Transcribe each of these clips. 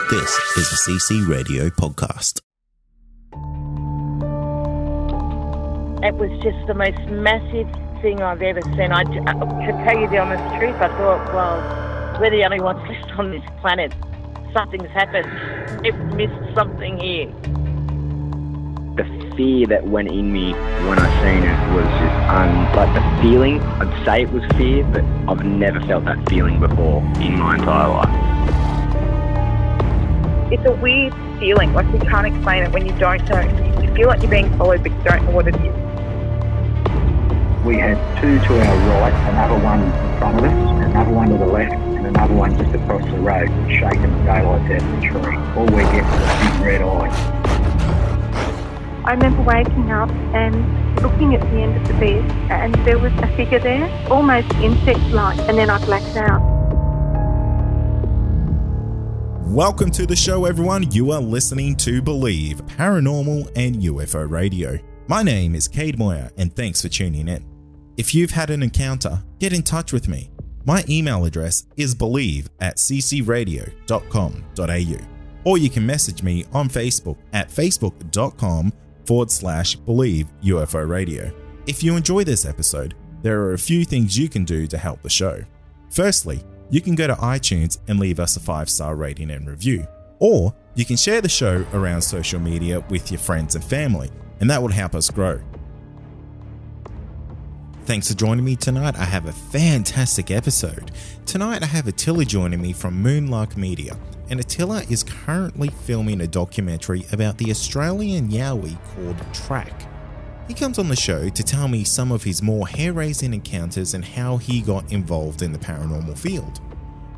This is a CC Radio podcast. It was just the most massive thing I've ever seen. To tell you the honest truth, I thought, well, we're the only ones left on this planet. Something's happened. It missed something here. The fear that went in me when I seen it was just like the feeling. I'd say it was fear, but I've never felt that feeling before in my entire life. It's a weird feeling, like you can't explain it when you don't know. You feel like you're being followed, but you don't know what it is. We had two to our right, another one in front of us, another one to the left, and another one just across the road, shaking the daylights out of the tree. All we get was a big red eye. I remember waking up and looking at the end of the bed, and there was a figure there, almost insect-like, and then I blacked out. Welcome to the show, everyone. You are listening to Believe, Paranormal and UFO Radio. My name is Cade Moyer, and thanks for tuning in. If you've had an encounter, get in touch with me. My email address is believe@ccradio.com.au, or you can message me on Facebook at facebook.com/Believe UFO Radio. If you enjoy this episode, there are a few things you can do to help the show. Firstly, you can go to iTunes and leave us a 5-star rating and review. Or you can share the show around social media with your friends and family, and that will help us grow. Thanks for joining me tonight. I have a fantastic episode. Tonight I have Attila joining me from Moonlark Media, and Attila is currently filming a documentary about the Australian Yowie called Track. He comes on the show to tell me some of his more hair-raising encounters and how he got involved in the paranormal field.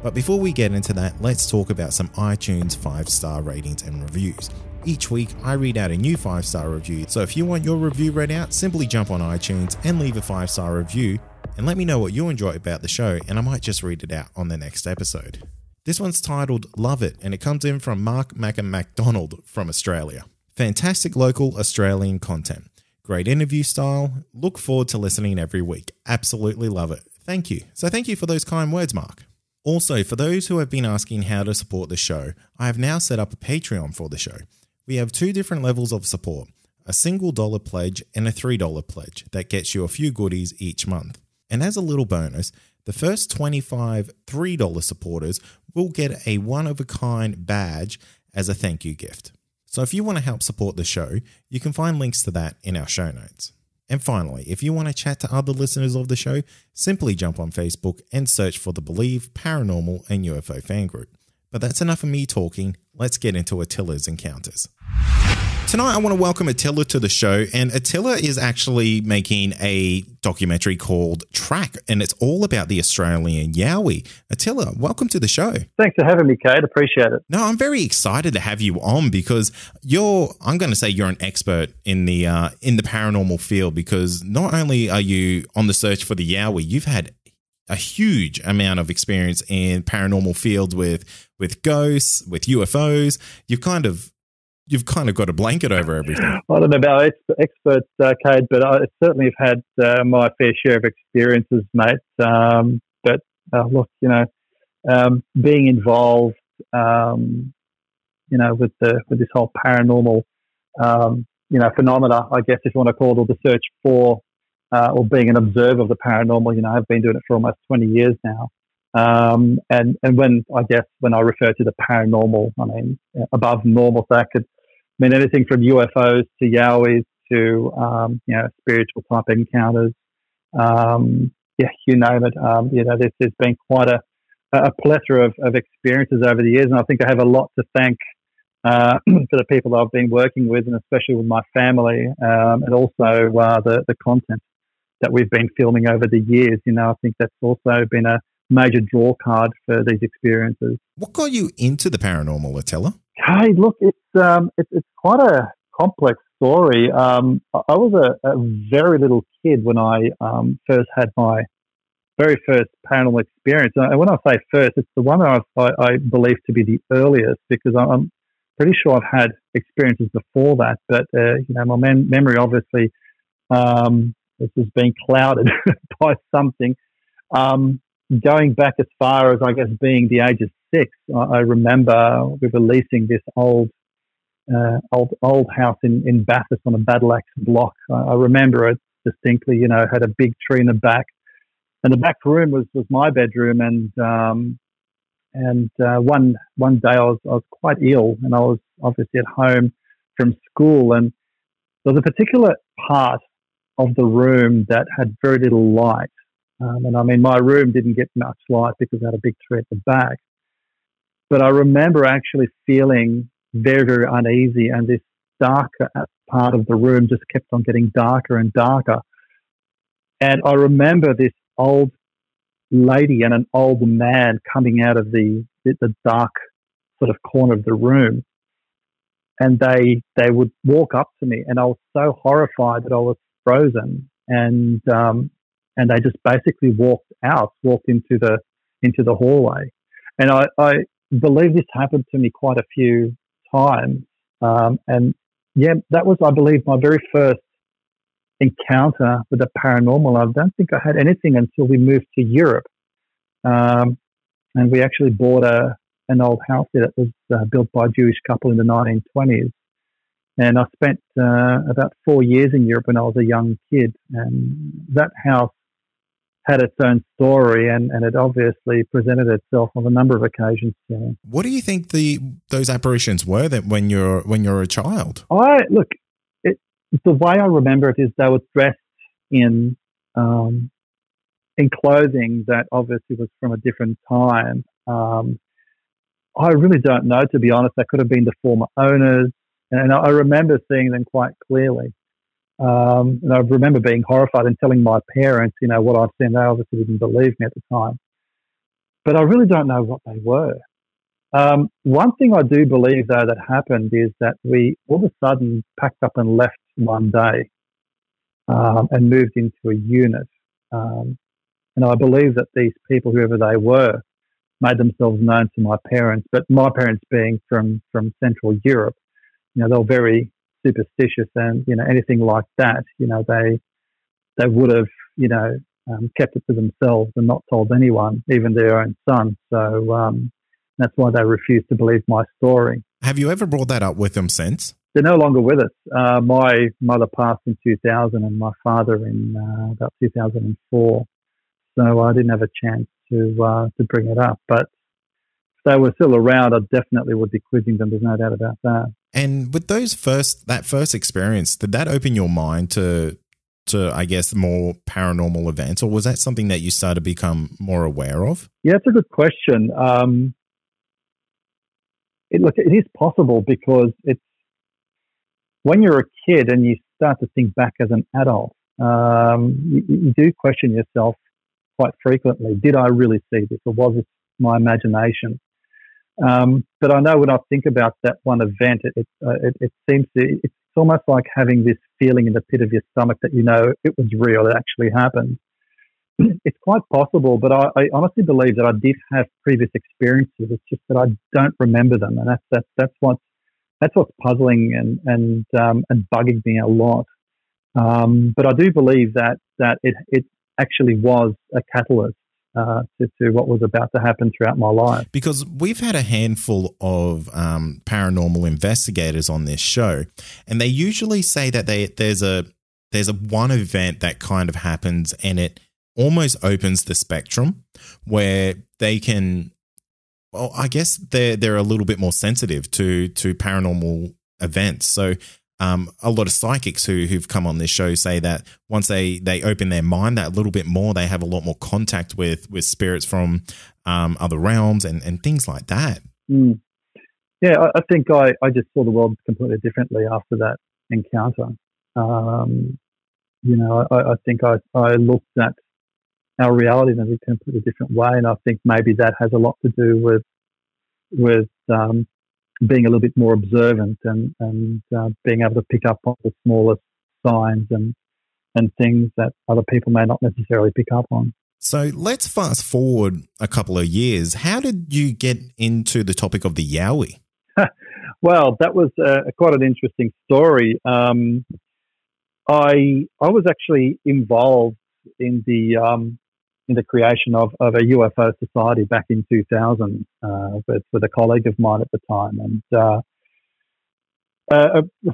But before we get into that, let's talk about some iTunes 5-star ratings and reviews. Each week, I read out a new 5-star review, so if you want your review read out, simply jump on iTunes and leave a 5-star review, and let me know what you enjoy about the show, and I might just read it out on the next episode. This one's titled Love It, and it comes in from Mark McDonald from Australia. Fantastic local Australian content. Great interview style. Look forward to listening every week. Absolutely love it. Thank you. So thank you for those kind words, Mark. Also, for those who have been asking how to support the show, I have now set up a Patreon for the show. We have 2 different levels of support, a single $1 pledge and a $3 pledge that gets you a few goodies each month. And as a little bonus, the first 25 $3 supporters will get a one-of-a-kind badge as a thank you gift. So if you want to help support the show, you can find links to that in our show notes. And finally, if you want to chat to other listeners of the show, simply jump on Facebook and search for the Believe, Paranormal and UFO fan group. But that's enough of me talking. Let's get into Attila's encounters. Tonight, I want to welcome Attila to the show, and Attila is actually making a documentary called Track, and it's all about the Australian Yowie. Attila, welcome to the show. Thanks for having me, Kate. Appreciate it. No, I'm very excited to have you on because I'm going to say you're an expert in the paranormal field, because not only are you on the search for the Yowie, you've had a huge amount of experience in paranormal fields with ghosts, with UFOs. You've kind of got a blanket over everything. I don't know about experts, Cade, but I certainly have had my fair share of experiences, mate. But look, being involved, with this whole paranormal, phenomena, I guess, if you want to call it, or the search for, or being an observer of the paranormal, I've been doing it for almost 20 years now. And when I refer to the paranormal, I mean above normal, so that could mean anything from UFOs to Yowies to spiritual type encounters. You name it. There's been quite a plethora of experiences over the years, and I think I have a lot to thank for the people that I've been working with, and especially with my family, and also the content that we've been filming over the years. I think that's also been a major draw card for these experiences. What got you into the paranormal, Attila? Hey, look, it's quite a complex story. I was a very little kid when I first had my very first paranormal experience. And when I say first, it's the one that I believe to be the earliest, because I'm pretty sure I've had experiences before that. But my memory obviously has been clouded by something. Going back as far as, I guess, being the age of '96, I remember we were leasing this old house in Bathurst on a battle axe block. I remember it distinctly. You know, it had a big tree in the back, and the back room was my bedroom. And one day I was quite ill, and I was obviously at home from school, and there was a particular part of the room that had very little light. And I mean, my room didn't get much light because it had a big tree at the back. But I remember actually feeling very, very uneasy, and this darker part of the room just kept on getting darker and darker. And I remember this old lady and an old man coming out of the dark sort of corner of the room. And they would walk up to me, and I was so horrified that I was frozen. And they just basically walked into the hallway. And I believe this happened to me quite a few times. And yeah, that was, I believe, my very first encounter with the paranormal. I don't think I had anything until we moved to Europe. And we actually bought an old house there that was built by a Jewish couple in the 1920s. And I spent about 4 years in Europe when I was a young kid. And that house had its own story, and it obviously presented itself on a number of occasions to me. What do you think those apparitions were that when you're a child? The way I remember it is they were dressed in clothing that obviously was from a different time. I really don't know, to be honest. They could have been the former owners, and I remember seeing them quite clearly. And I remember being horrified and telling my parents, you know, what I'd seen. They obviously didn't believe me at the time. But I really don't know what they were. One thing I do believe, though, that happened is that we all of a sudden packed up and left one day and moved into a unit. And I believe that these people, whoever they were, made themselves known to my parents. But my parents being from Central Europe, you know, they were very superstitious, and, you know, anything like that, you know, they would have, you know, kept it to themselves and not told anyone, even their own son. So that's why they refused to believe my story. Have you ever brought that up with them since? They're no longer with us. My mother passed in 2000 and my father in about 2004. So I didn't have a chance to bring it up. But if they were still around, I definitely would be quizzing them. There's no doubt about that. And with that first experience, did that open your mind to I guess more paranormal events, or was that something that you started to become more aware of? Yeah, it's a good question. It is possible, because it's when you're a kid and you start to think back as an adult, you do question yourself quite frequently. Did I really see this, or was it my imagination? But I know when I think about that one event, it seems it's almost like having this feeling in the pit of your stomach that, you know, it was real, it actually happened. It's quite possible, but I honestly believe that I did have previous experiences. It's just that I don't remember them, and that's what's puzzling and bugging me a lot. But I do believe that it actually was a catalyst to what was about to happen throughout my life. Because we've had a handful of paranormal investigators on this show, and they usually say that there's a one event that kind of happens, and it almost opens the spectrum where they can, well, I guess they're a little bit more sensitive to paranormal events. So a lot of psychics who've come on this show say that once they open their mind that little bit more, they have a lot more contact with spirits from other realms and things like that. Mm. Yeah, I think I just saw the world completely differently after that encounter. You know, I think I looked at our reality in a completely different way, and I think maybe that has a lot to do with being a little bit more observant and being able to pick up on the smallest signs and things that other people may not necessarily pick up on. So let's fast forward a couple of years. How did you get into the topic of the Yowie? Well, that was quite an interesting story. I was actually involved in the in the creation of a UFO society back in 2000 with a colleague of mine at the time. And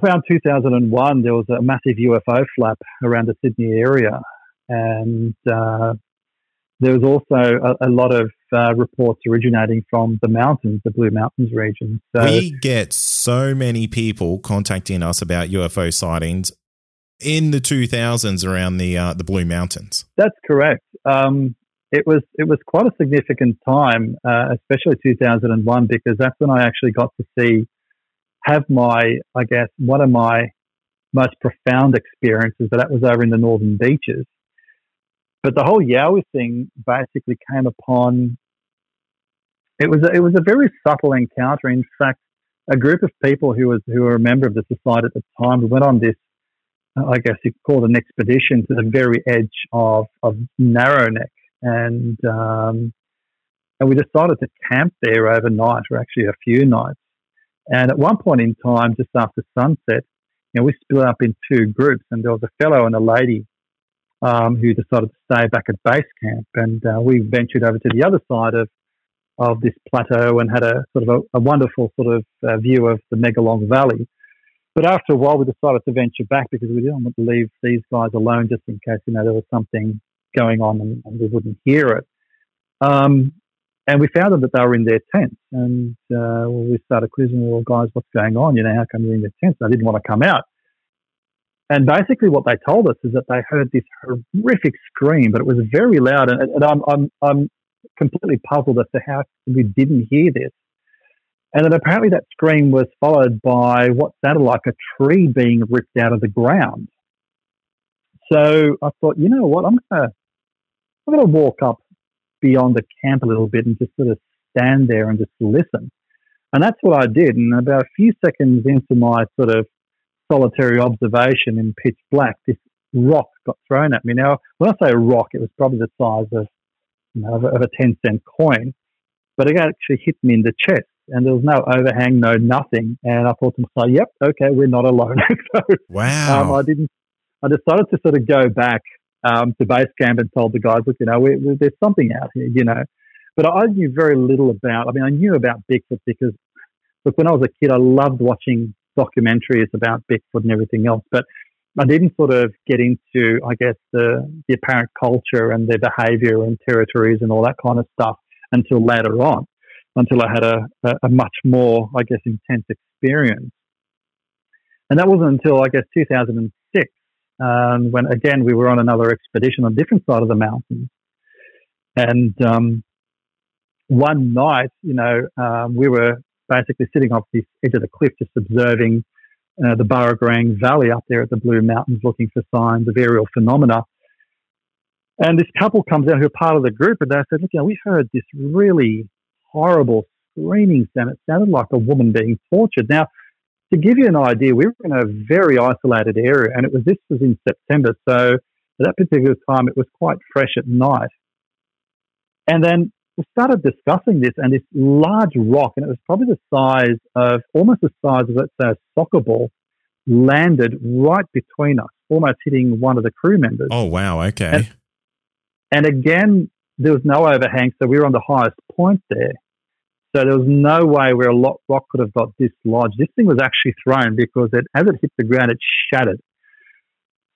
around 2001, there was a massive UFO flap around the Sydney area. And there was also a lot of reports originating from the mountains, the Blue Mountains region. So, we get so many people contacting us about UFO sightings in the 2000s around the Blue Mountains. That's correct. It was quite a significant time, especially 2001, because that's when I actually got to have one of my most profound experiences, but that was over in the Northern Beaches. But the whole Yowie thing basically came upon. It was a very subtle encounter. In fact, a group of people who were a member of the society at the time, we went on this, I guess you could call it an expedition to the very edge of Narrowneck, and we decided to camp there overnight, or actually a few nights. And at one point in time, just after sunset, we split up in two groups, and there was a fellow and a lady who decided to stay back at base camp, and we ventured over to the other side of this plateau and had a sort of a wonderful sort of view of the Megalong Valley. But after a while, we decided to venture back because we didn't want to leave these guys alone just in case there was something going on and we wouldn't hear it. And we found that they were in their tents, and we started quizzing, well, guys, what's going on? How come you're in their tents? They didn't want to come out. And basically what they told us is that they heard this horrific scream, but it was very loud. And I'm completely puzzled as to how we didn't hear this. And then apparently that scream was followed by what sounded like a tree being ripped out of the ground. So I thought, you know what, I'm gonna walk up beyond the camp a little bit and just sort of stand there and just listen. And that's what I did. And about a few seconds into my sort of solitary observation in pitch black, this rock got thrown at me. Now, when I say a rock, it was probably the size of a 10-cent coin, but it actually hit me in the chest, and there was no overhang, no nothing. And I thought to myself, yep, okay, we're not alone. So, wow. I decided to sort of go back to base camp and told the guys, look, there's something out here, But I knew very little I knew about Bigfoot because, look, when I was a kid, I loved watching documentaries about Bigfoot and everything else, but I didn't sort of get into, I guess, the apparent culture and their behaviour and territories and all that kind of stuff until later on, until I had a much more, I guess, intense experience. And that wasn't until, I guess, 2006, when, again, we were on another expedition on a different side of the mountains. And one night, we were basically sitting off the edge of the cliff just observing the Burragrang Valley up there at the Blue Mountains, looking for signs of aerial phenomena. And this couple comes out who are part of the group, and they said, look, we heard this really horrible screaming sound. It sounded like a woman being tortured. Now, to give you an idea, we were in a very isolated area, and this was in September, so at that particular time it was quite fresh at night. And then we started discussing this, and this large rock, and it was probably almost the size of, let's say, a soccer ball, landed right between us, almost hitting one of the crew members. Oh, wow, okay. And again, there was no overhang, so we were on the highest point there. So there was no way where a rock could have got dislodged. This thing was actually thrown because as it hit the ground, it shattered.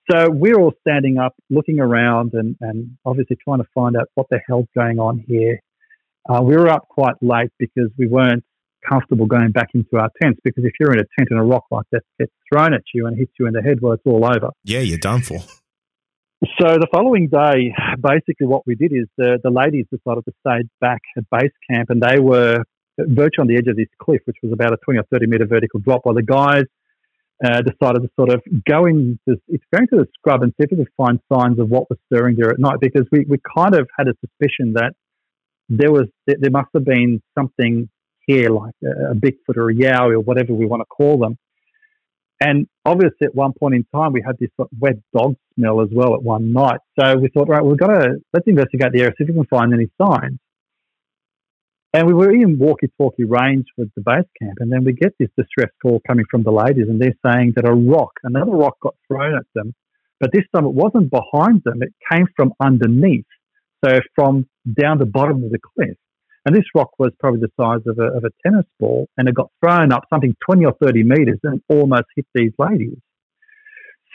So we're all standing up, looking around and obviously trying to find out what the hell's going on here. We were up quite late because we weren't comfortable going back into our tents, because if you're in a tent and a rock like that gets thrown at you and hits you in the head, well, it's all over. Yeah, you're done for. So the following day, basically what we did is the ladies decided to stay back at base camp, and they were virtually on the edge of this cliff, which was about a 20 or 30 metre vertical drop, while the guys decided to sort of go into the scrub and see if we could find signs of what was stirring there at night, because we kind of had a suspicion that there must have been something here, like a Bigfoot or a Yowie or whatever we want to call them. And obviously at one point in time, we had this sort of wet dog smell as well at one night. So we thought, right, let's investigate the area, see if we can find any signs. And we were in walkie-talkie range with the base camp, and then we get this distress call coming from the ladies, and they're saying that another rock got thrown at them, but this time it wasn't behind them, it came from underneath. So from down the bottom of the cliff, and this rock was probably the size of a tennis ball, and it got thrown up something 20 or 30 metres and almost hit these ladies.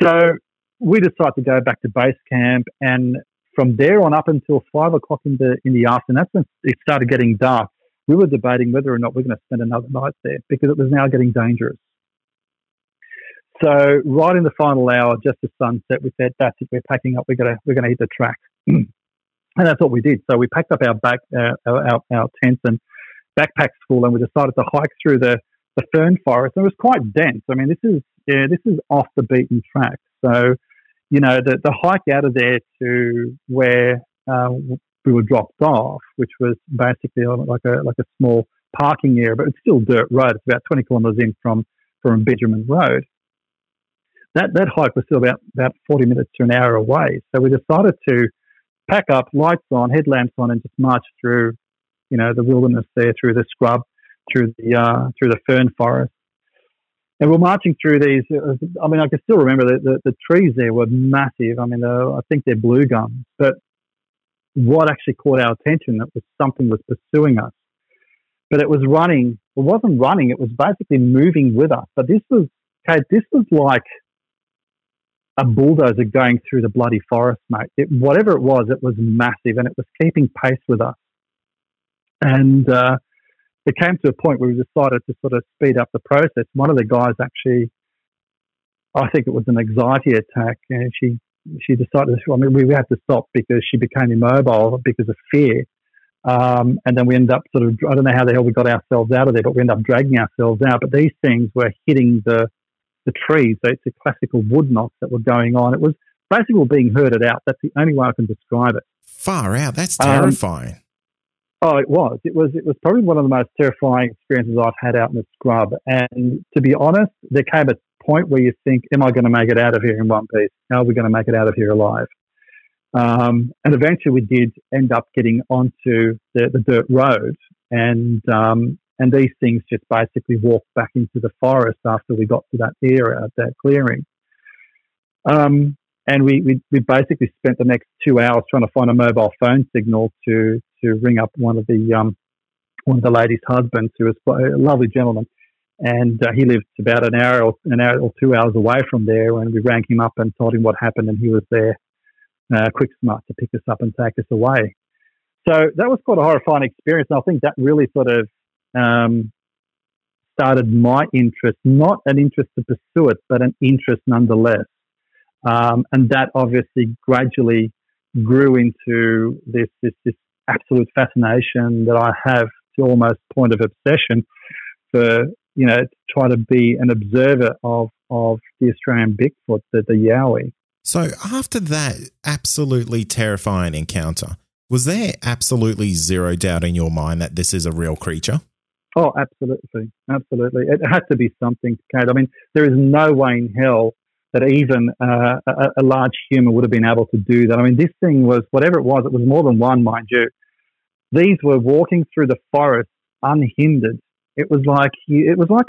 So we decided to go back to base camp, and from there on up until 5 o'clock in the afternoon, that's when it started getting dark. We were debating whether or not we're going to spend another night there because it was now getting dangerous. So right in the final hour, just as sunset, we said, "That's it. We're packing up. We're going to hit the track," and that's what we did. So we packed up our tents and backpacks full, and we decided to hike through the fern forest. And it was quite dense. I mean, this is off the beaten track. So, the hike out of there to where we were dropped off, which was basically like a small parking area, but it's still dirt road. It's about 20 kilometres in from Benjamin Road. That hike was still about 40 minutes to an hour away. So we decided to pack up, lights on, headlamps on, and just march through, the wilderness there, through the scrub, through the fern forest. And we're marching through these. I mean, I can still remember the trees there were massive. I mean, I think they're blue gums. But what actually caught our attention, that was something was pursuing us. But it was running. It wasn't running. It was basically moving with us. But this was like a bulldozer going through the bloody forest, mate. Whatever it was massive, and it was keeping pace with us. And it came to a point where we decided to sort of speed up the process. One of the guys actually, I think it was an anxiety attack, and she decided, we had to stop because she became immobile because of fear. And then we ended up I don't know how the hell we got ourselves out of there, but we ended up dragging ourselves out. But these things were hitting the trees. So it's the classical wood knocks that were going on. It was basically being herded out. That's the only way I can describe it. Far out. That's terrifying. It was. It was probably one of the most terrifying experiences I've had out in the scrub. And to be honest, there came a point where you think, am I going to make it out of here in one piece? How are we going to make it out of here alive? And eventually we did end up getting onto the dirt road, and these things just basically walked back into the forest after we got to that area, that clearing. And we basically spent the next 2 hours trying to find a mobile phone signal to ring up one of the ladies' husbands, who was a lovely gentleman, and he lived about an hour or 2 hours away from there. And we rang him up and told him what happened, and he was there, quick smart, to pick us up and take us away. So that was quite a horrifying experience, and I think that really sort of started my interest, not an interest to pursue it, but an interest nonetheless. And that obviously gradually grew into this absolute fascination that I have, to almost point of obsession, for, to try to be an observer of the Australian Bigfoot, the Yowie. So after that absolutely terrifying encounter, was there absolutely zero doubt in your mind that this is a real creature? Oh, absolutely. Absolutely. It had to be something, Kate. I mean, there is no way in hell that even a large human would have been able to do that. I mean, this thing was, whatever it was more than one, mind you. These were walking through the forest unhindered. It was like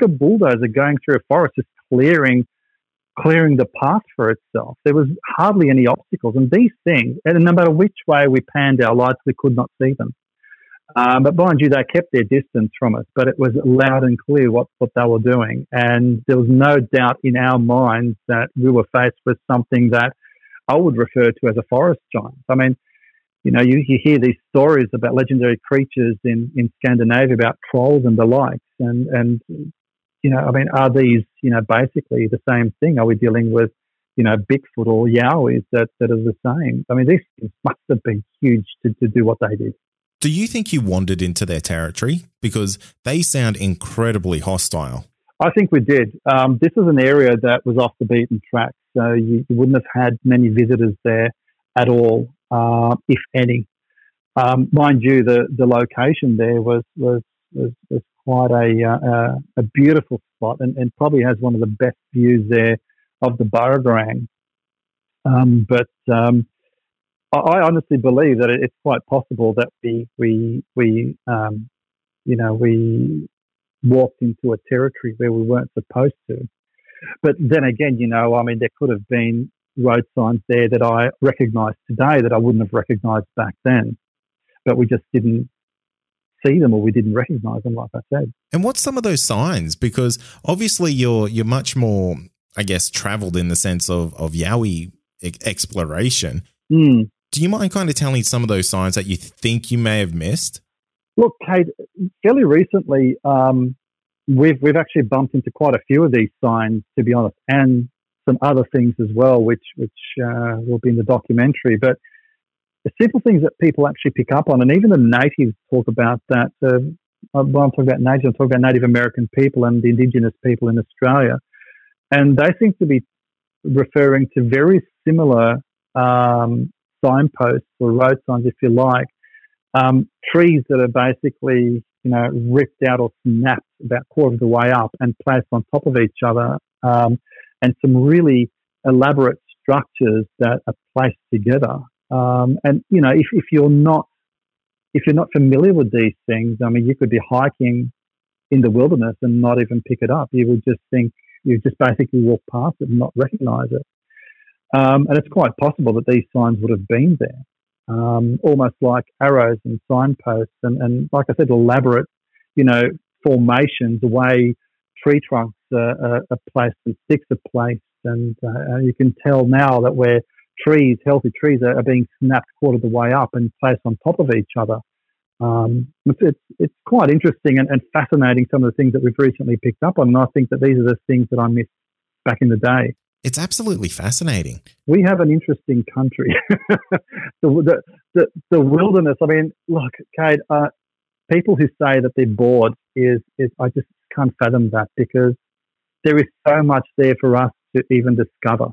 a bulldozer going through a forest, just clearing the path for itself. There was hardly any obstacles. And these things, and no matter which way we panned our lights, we could not see them. But mind you, they kept their distance from us, but it was loud and clear what they were doing. And there was no doubt in our minds that we were faced with something that I would refer to as a forest giant. I mean, you hear these stories about legendary creatures in Scandinavia, about trolls and the likes. And I mean, are these, basically the same thing? Are we dealing with, Bigfoot or Yowies that are the same? I mean, these things must have been huge to do what they did. Do you think you wandered into their territory? Because they sound incredibly hostile. I think we did. This was an area that was off the beaten track, so you wouldn't have had many visitors there at all, if any. Mind you, the location there was quite a beautiful spot, and probably has one of the best views there of the Burragarang. But I honestly believe that it's quite possible that we walked into a territory where we weren't supposed to. But then again, I mean, there could have been, road signs there that I recognise today that I wouldn't have recognised back then, but we just didn't see them or we didn't recognise them, like I said. And what's some of those signs? Because obviously you're much more, I guess, travelled in the sense of Yowie exploration. Mm. Do you mind kind of telling some of those signs that you think you may have missed? Look, Kate, fairly recently, we've actually bumped into quite a few of these signs, to be honest, and some other things as well, which will be in the documentary. But the simple things that people actually pick up on, and even the natives talk about that. When I'm talking about natives, I'm talking about Native American people and the Indigenous people in Australia. And they seem to be referring to very similar signposts or road signs, if you like, trees that are basically, ripped out or snapped about a quarter of the way up and placed on top of each other, and some really elaborate structures that are placed together. And if you're not familiar with these things, I mean, you could be hiking in the wilderness and not even pick it up. You would just think you just basically walk past it and not recognise it. And it's quite possible that these signs would have been there, almost like arrows and signposts, and like I said, elaborate, formations, the way tree trunks are placed and sticks are placed, and you can tell now that where healthy trees are being snapped quarter of the way up and placed on top of each other. It's quite interesting and fascinating, some of the things that we've recently picked up on, and I think that these are the things that I missed back in the day. It's absolutely fascinating. We have an interesting country. The wilderness, I mean, look, Kate, people who say that they're bored is I just can't fathom that, because there is so much there for us to even discover,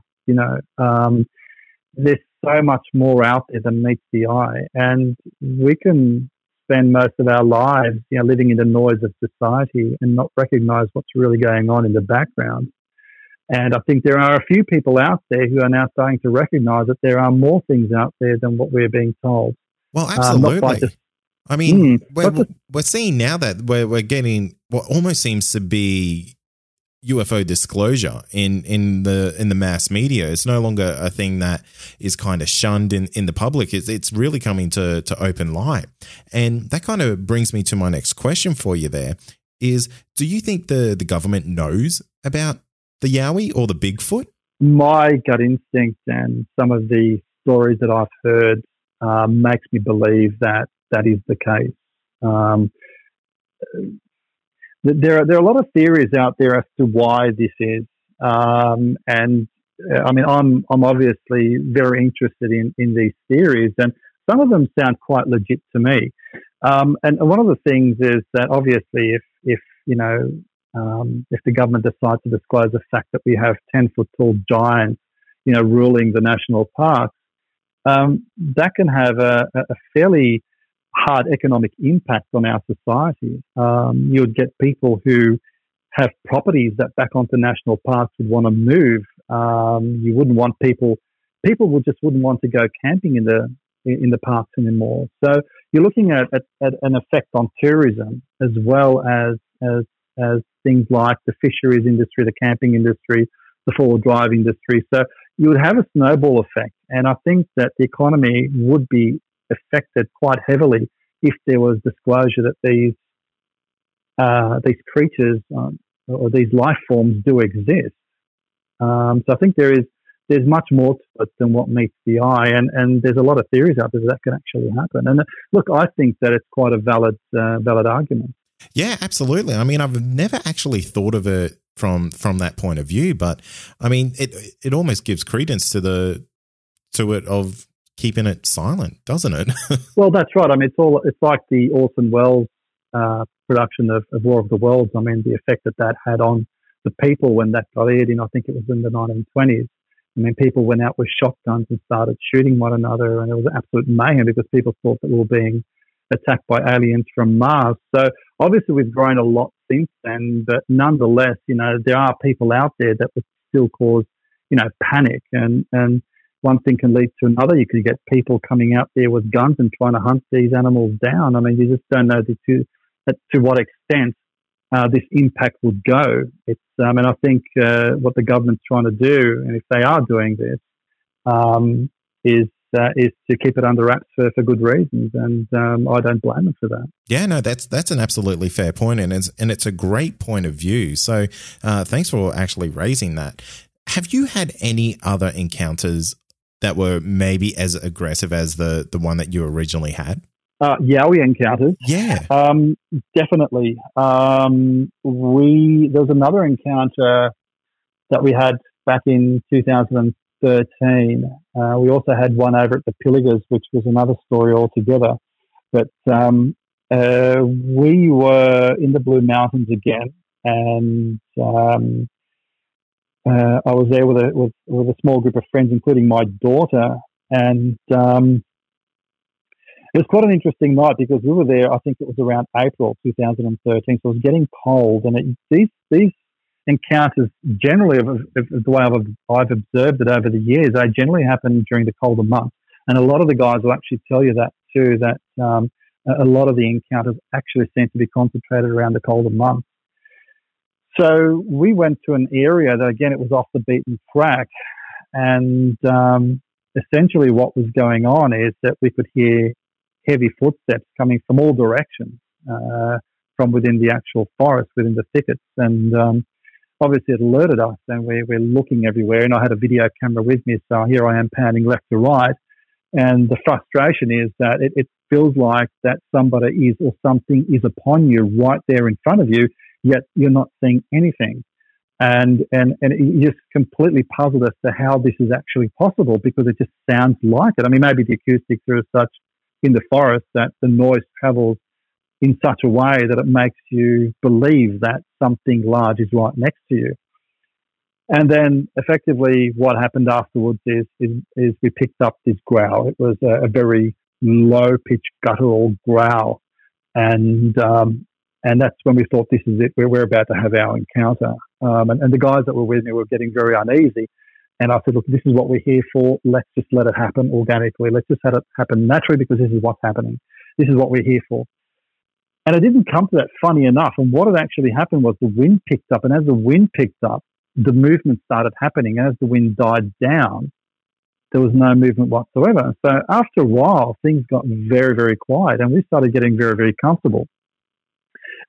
there's so much more out there than meets the eye, and we can spend most of our lives, living in the noise of society and not recognise what's really going on in the background. And I think there are a few people out there who are now starting to recognise that there are more things out there than what we're being told. Well, absolutely. I mean, we're seeing now that we're getting what almost seems to be UFO disclosure in the mass media. It's no longer a thing that is kind of shunned in the public. It's really coming to open light. And that kind of brings me to my next question for you there is, do you think the government knows about the Yowie or the Bigfoot? My gut instinct and some of the stories that I've heard makes me believe that is the case. There are a lot of theories out there as to why this is, and I mean, I'm obviously very interested in these theories, and some of them sound quite legit to me. And one of the things is that obviously, if the government decides to disclose the fact that we have 10-foot tall giants, ruling the national parks, that can have a fairly hard economic impact on our society. You would get people who have properties that back onto national parks would want to move. You wouldn't want people wouldn't want to go camping in the parks anymore. So you're looking at an effect on tourism as well as things like the fisheries industry, the camping industry, the four-wheel drive industry. So you would have a snowball effect, and I think that the economy would be affected quite heavily if there was disclosure that these creatures or these life forms do exist. So I think there's much more to it than what meets the eye, and there's a lot of theories out there that can actually happen. And look, I think that it's quite a valid argument. Yeah, absolutely. I mean, I've never actually thought of it from that point of view, but I mean, it almost gives credence to it of keeping it silent, doesn't it? Well, that's right. I mean, it's like the Orson Welles production of War of the Worlds. I mean, the effect that had on the people when that got aired I think it was in the 1920s. I mean, people went out with shotguns and started shooting one another, and it was absolute mayhem because people thought that we were being attacked by aliens from Mars. So obviously we've grown a lot since then, but nonetheless, there are people out there that would still cause, panic, and one thing can lead to another. You could get people coming out there with guns and trying to hunt these animals down. I mean, you just don't know to what extent this impact would go. It's, and I think what the government's trying to do, and if they are doing this, is to keep it under wraps for good reasons, and I don't blame them for that. Yeah, no, that's an absolutely fair point, and it's a great point of view. So thanks for actually raising that. Have you had any other encounters that were maybe as aggressive as the one that you originally had? Yowie encounters. Yeah. Definitely. There was another encounter that we had back in 2013. We also had one over at the Pilligers, which was another story altogether. But we were in the Blue Mountains again, and I was there with a small group of friends, including my daughter, and it was quite an interesting night because we were there. I think it was around April 2013, so it was getting cold, and these encounters generally, of the way I've observed it over the years, they generally happen during the colder months, and a lot of the guys will actually tell you that too. That a lot of the encounters actually seem to be concentrated around the colder months. So we went to an area that, again, it was off the beaten track, and essentially what was going on is that we could hear heavy footsteps coming from all directions, from within the actual forest, within the thickets, and obviously it alerted us, and we're looking everywhere, and I had a video camera with me, so here I am panning left to right, and the frustration is that it feels like that somebody is or something is upon you right there in front of you, yet you're not seeing anything. And it just completely puzzled us to how this is actually possible, because it just sounds like it. I mean, maybe the acoustics are as such in the forest that the noise travels in such a way that it makes you believe that something large is right next to you. And then effectively what happened afterwards is we picked up this growl. It was a very low-pitched guttural growl. And that's when we thought, this is it, we're about to have our encounter. And the guys that were with me were getting very uneasy. And I said, look, this is what we're here for. Let's just let it happen organically. Let's just have it happen naturally, because this is what's happening. This is what we're here for. And it didn't come to that, funny enough. And what had actually happened was the wind picked up. And as the wind picked up, the movement started happening. And as the wind died down, there was no movement whatsoever. So after a while, things got very, very quiet. And we started getting very, very comfortable.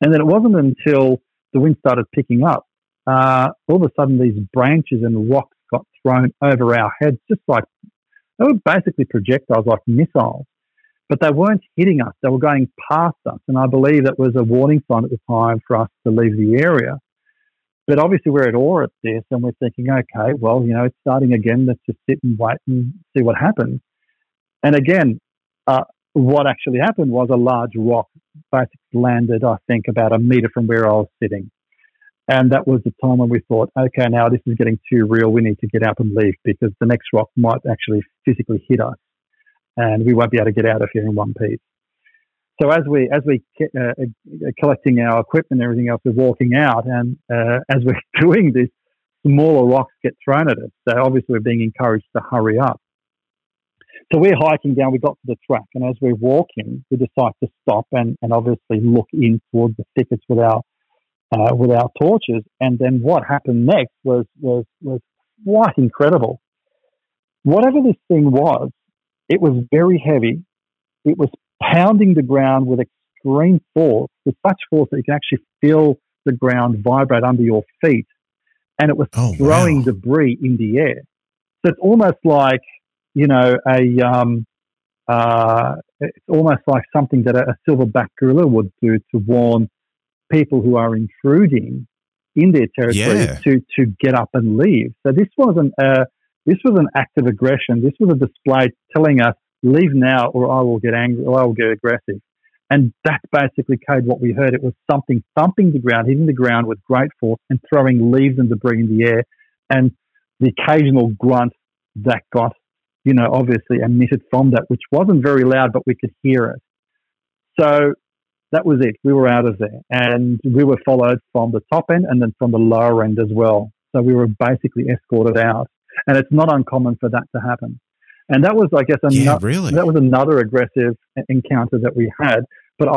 And then it wasn't until the wind started picking up, all of a sudden these branches and rocks got thrown over our heads, just like, they were basically projectiles, like missiles. But they weren't hitting us. They were going past us. And I believe that was a warning sign at the time for us to leave the area. But obviously we're at awe at this, and we're thinking, okay, well, it's starting again. Let's just sit and wait and see what happens. And again, what actually happened was a large rock basically landed, I think, about a metre from where I was sitting. And that was the time when we thought, okay, now this is getting too real. We need to get up and leave, because the next rock might actually physically hit us, and we won't be able to get out of here in one piece. So as we collecting our equipment and everything else, we're walking out, and as we're doing this, smaller rocks get thrown at us. So obviously we're being encouraged to hurry up. So we're hiking down. We got to the track, and as we're walking, we decide to stop and obviously look in towards the thickets with our torches. And then what happened next was quite incredible. Whatever this thing was, it was very heavy. It was pounding the ground with extreme force, with such force that you can actually feel the ground vibrate under your feet. And it was throwing debris in the air. So it's almost like, it's almost like something that a silverback gorilla would do to warn people who are intruding in their territory to get up and leave. So this was an act of aggression. This was a display telling us, leave now or I will get angry or I will get aggressive. And that's basically code what we heard. It was something thumping the ground, hitting the ground with great force and throwing leaves and debris in the air, and the occasional grunt that got, obviously emitted from that, which wasn't very loud, but we could hear it. So that was it. We were out of there, and we were followed from the top end and then from the lower end as well. So we were basically escorted out, and it's not uncommon for that to happen. And that was, I guess, that was another aggressive encounter that we had. But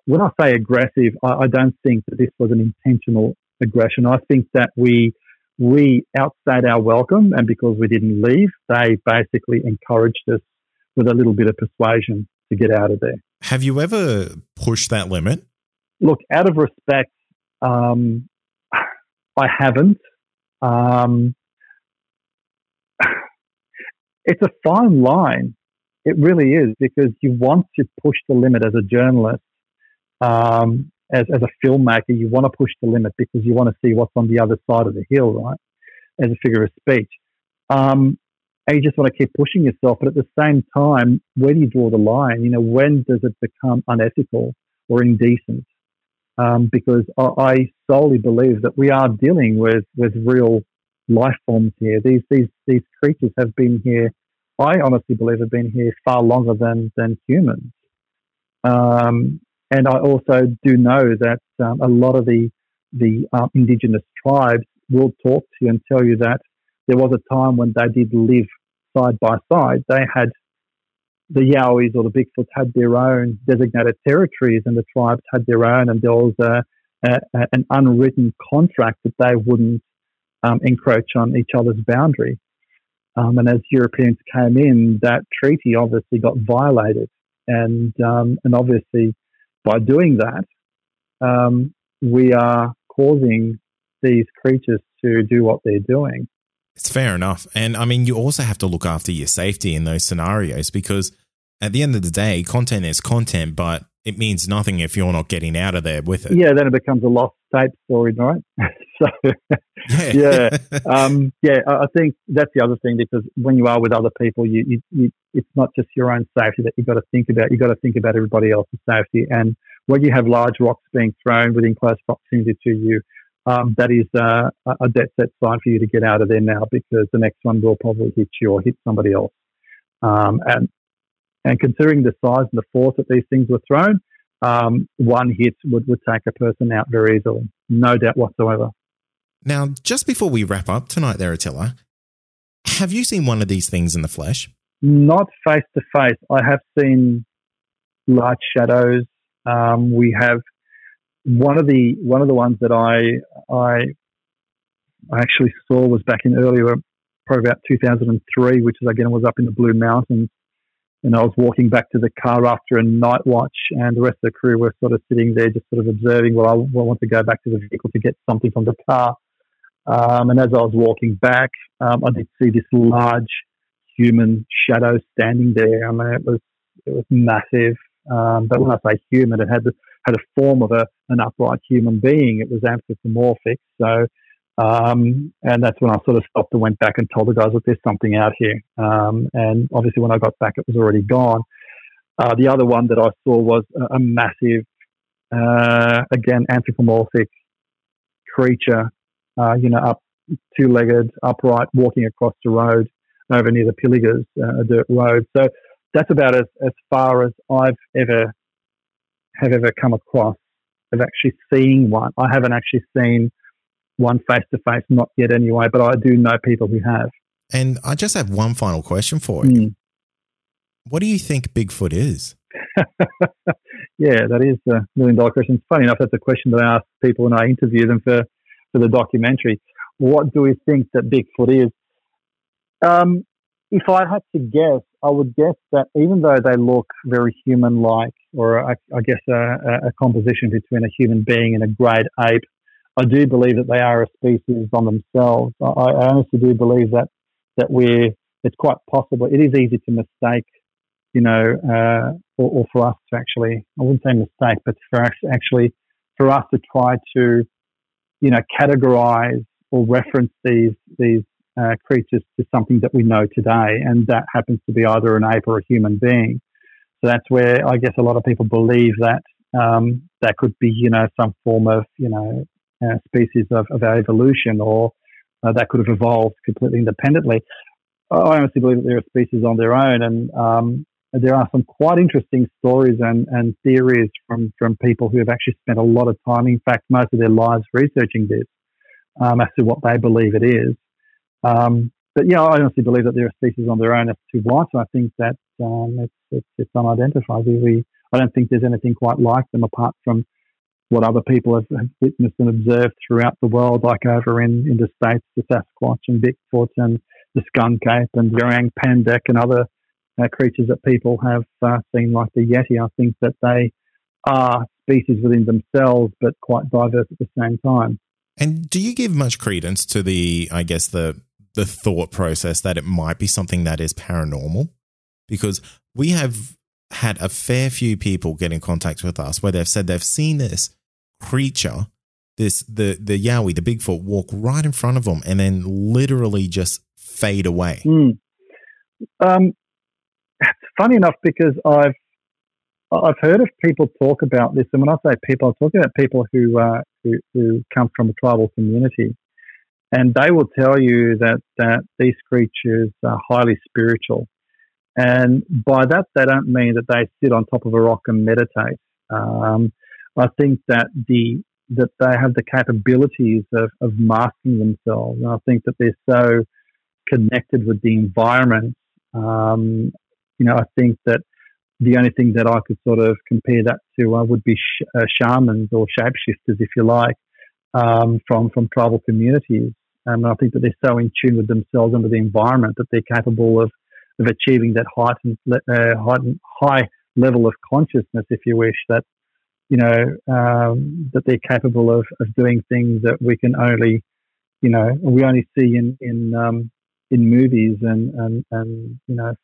when I say aggressive, I don't think that this was an intentional aggression. I think that we we outstayed our welcome, and because we didn't leave, they basically encouraged us with a little bit of persuasion to get out of there. Have you ever pushed that limit? Look, out of respect, I haven't. It's a fine line. It really is, because you want to push the limit as a journalist, as a filmmaker. You want to push the limit because you want to see what's on the other side of the hill, right? As a figure of speech. And you just want to keep pushing yourself. But at the same time, where do you draw the line? When does it become unethical or indecent? Because I solely believe that we are dealing with real life forms here. These creatures have been here, I honestly believe, have been here far longer than humans. And I also do know that a lot of the indigenous tribes will talk to you and tell you that there was a time when they did live side by side. They had, the Yowies or the Bigfoot had their own designated territories, and the tribes had their own, and there was an unwritten contract that they wouldn't encroach on each other's boundary. And as Europeans came in, that treaty obviously got violated. And obviously by doing that, we are causing these creatures to do what they're doing. It's fair enough. And I mean, you also have to look after your safety in those scenarios, because at the end of the day, content is content, but it means nothing if you're not getting out of there with it. Yeah, then it becomes a lost tape story, right? So, I think that's the other thing, because when you are with other people, you it's not just your own safety that you've got to think about. You've got to think about everybody else's safety. And when you have large rocks being thrown within close proximity to you, that is a dead set sign for you to get out of there now, because the next one will probably hit you or hit somebody else. And considering the size and the force that these things were thrown, one hit would take a person out very easily, no doubt whatsoever. Now, just before we wrap up tonight there, Attila, have you seen one of these things in the flesh? Not face to face. I have seen large shadows. We have one of the ones that I actually saw was back in earlier, probably about 2003, which is, again, was up in the Blue Mountains. And I was walking back to the car after a night watch, and the rest of the crew were sort of sitting there just sort of observing. Well, I want to go back to the vehicle to get something from the car. And as I was walking back, I did see this large human shadow standing there. I mean, it was massive. But when I say human, it had a form of an upright human being. It was anthropomorphic. So, and that's when I sort of stopped and went back and told the guys, look, there's something out here. And obviously when I got back, it was already gone. The other one that I saw was a massive, again, anthropomorphic creature, up two-legged, upright, walking across the road over near the Pilligers, a dirt road. So that's about as far as I've ever come across of actually seeing one. I haven't actually seen one face-to-face, not yet anyway, but I do know people who have. And I just have one final question for you. What do you think Bigfoot is? Yeah, that is a $1 million question. It's funny enough, that's a question that I ask people when I interview them for the documentary. What do we think that Bigfoot is? If I had to guess, I would guess that even though they look very human-like, or I guess a composition between a human being and a great ape, I do believe that they are a species on themselves. I honestly do believe that it's quite possible. It is easy to mistake, or for us to actually, I wouldn't say mistake, but for us to try to, categorize or reference these creatures to something that we know today, and that happens to be either an ape or a human being. So that's where I guess a lot of people believe that that could be, some form of, species of evolution, or that could have evolved completely independently. I honestly believe that they're a species on their own, and there are some quite interesting stories and theories from people who have actually spent a lot of time, in fact, most of their lives researching this, as to what they believe it is. But yeah, I honestly believe that they're a species on their own. As to what, I think that it's unidentified. I don't think there's anything quite like them apart from what other people have witnessed and observed throughout the world, like over in the States, the Sasquatch and Bigfoot and the skunk ape and the orang pendek and other creatures that people have seen, like the Yeti. I think that they are species within themselves, but quite diverse at the same time. And do you give much credence to the thought process that it might be something that is paranormal? Because we have had a fair few people get in contact with us where they've said they've seen this creature, the Yowie, the Bigfoot, walk right in front of them and then literally just fade away. It's funny enough because I've heard of people talk about this, and when I say people, I'm talking about people who come from a tribal community, and they will tell you that these creatures are highly spiritual, and by that they don't mean that they sit on top of a rock and meditate. I think that they have the capabilities of masking themselves, and I think that they're so connected with the environment. I think that the only thing that I could sort of compare that to would be shamans or shapeshifters, if you like, from tribal communities. And I think that they're so in tune with themselves and with the environment that they're capable of achieving that high level of consciousness, if you wish, that that they're capable of doing things that we can only, we only see in movies and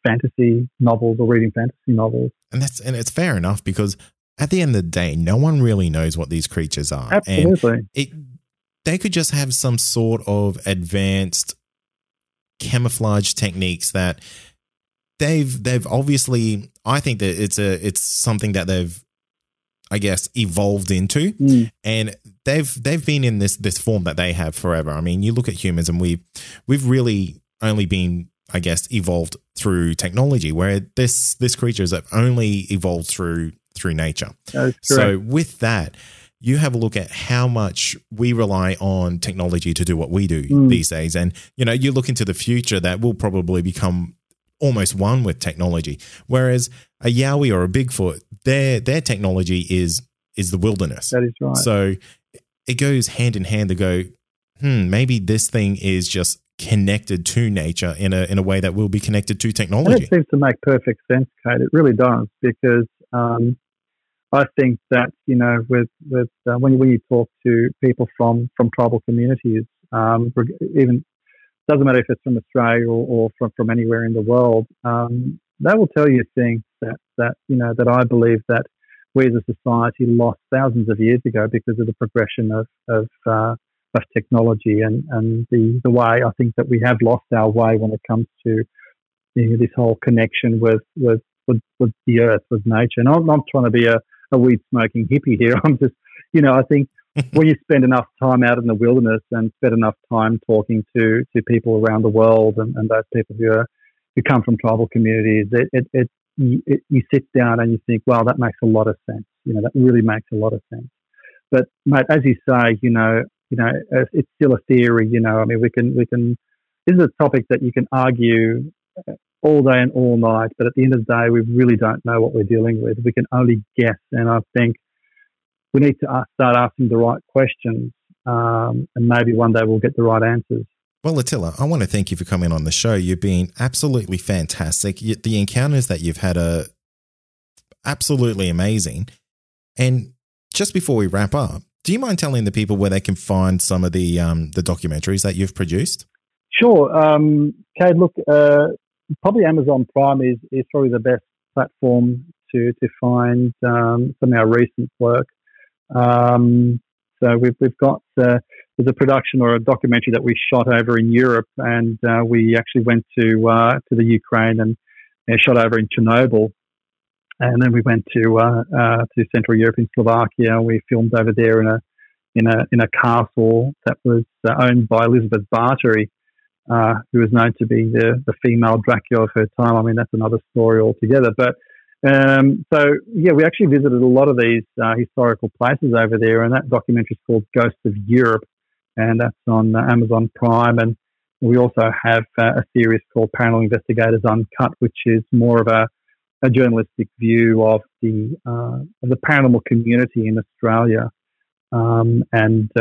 fantasy novels or reading fantasy novels. And it's fair enough, because at the end of the day, no one really knows what these creatures are. Absolutely. And they could just have some sort of advanced camouflage techniques that they've obviously, I think that it's something that they've, I guess, evolved into, and they've been in this form that they have forever. I mean, you look at humans, and we've really only been, I guess, evolved through technology, where this creatures have only evolved through nature. So with that, you have a look at how much we rely on technology to do what we do these days, and you look into the future that will probably become almost one with technology, whereas a Yowie or a Bigfoot, their technology is the wilderness. That is right. So it goes hand in hand to go, maybe this thing is just connected to nature in a way that will be connected to technology. And it seems to make perfect sense, Kate. It really does, because I think that when you talk to people from tribal communities, even doesn't matter if it's from Australia or from anywhere in the world, they will tell you things that I believe that we as a society lost thousands of years ago because of the progression of technology and the way I think that we have lost our way when it comes to this whole connection with the earth, with nature. And I'm not trying to be a weed smoking hippie here. I'm just, I think when you spend enough time out in the wilderness and spend enough time talking to people around the world and those people who come from tribal communities, you sit down and you think, wow, that makes a lot of sense. That really makes a lot of sense. But mate, as you say, it's still a theory. I mean, we can. This is a topic that you can argue all day and all night, but at the end of the day, we really don't know what we're dealing with. We can only guess, and I think we need to start asking the right questions, and maybe one day we'll get the right answers. Well, Attila, I want to thank you for coming on the show. You've been absolutely fantastic. The encounters that you've had are absolutely amazing. And just before we wrap up, do you mind telling the people where they can find some of the documentaries that you've produced? Sure. Kate, look, probably Amazon Prime is probably the best platform to find some of our recent work. So we've got there's a production or a documentary that we shot over in Europe, and we actually went to the Ukraine and shot over in Chernobyl, and then we went to Central Europe in Slovakia. We filmed over there in a castle that was owned by Elizabeth Bathory, who was known to be the female Dracula of her time. I mean, that's another story altogether. But we actually visited a lot of these historical places over there, and that documentary is called Ghosts of Europe, and that's on Amazon Prime. And we also have a series called Paranormal Investigators Uncut, which is more of a journalistic view of the paranormal community in Australia. and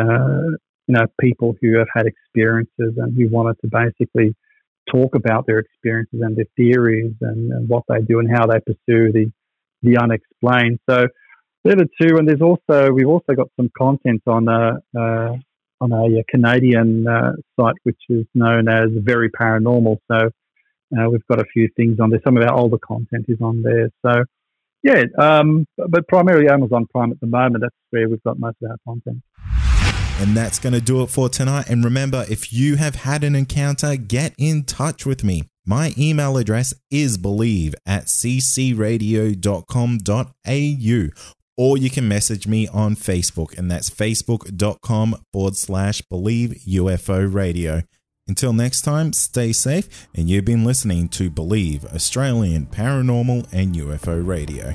people who have had experiences and who wanted to basically talk about their experiences and their theories and what they do and how they pursue the unexplained. So they're the two, and we've also got some content on a Canadian site which is known as Very Paranormal. So we've got a few things on there. Some of our older content is on there. So yeah, but primarily Amazon Prime at the moment. That's where we've got most of our content. And that's going to do it for tonight. And remember, if you have had an encounter, get in touch with me. My email address is believe@ccradio.com.au, or you can message me on Facebook, and that's facebook.com/Believe UFO Radio. Until next time, stay safe, and you've been listening to Believe Australian Paranormal and UFO Radio.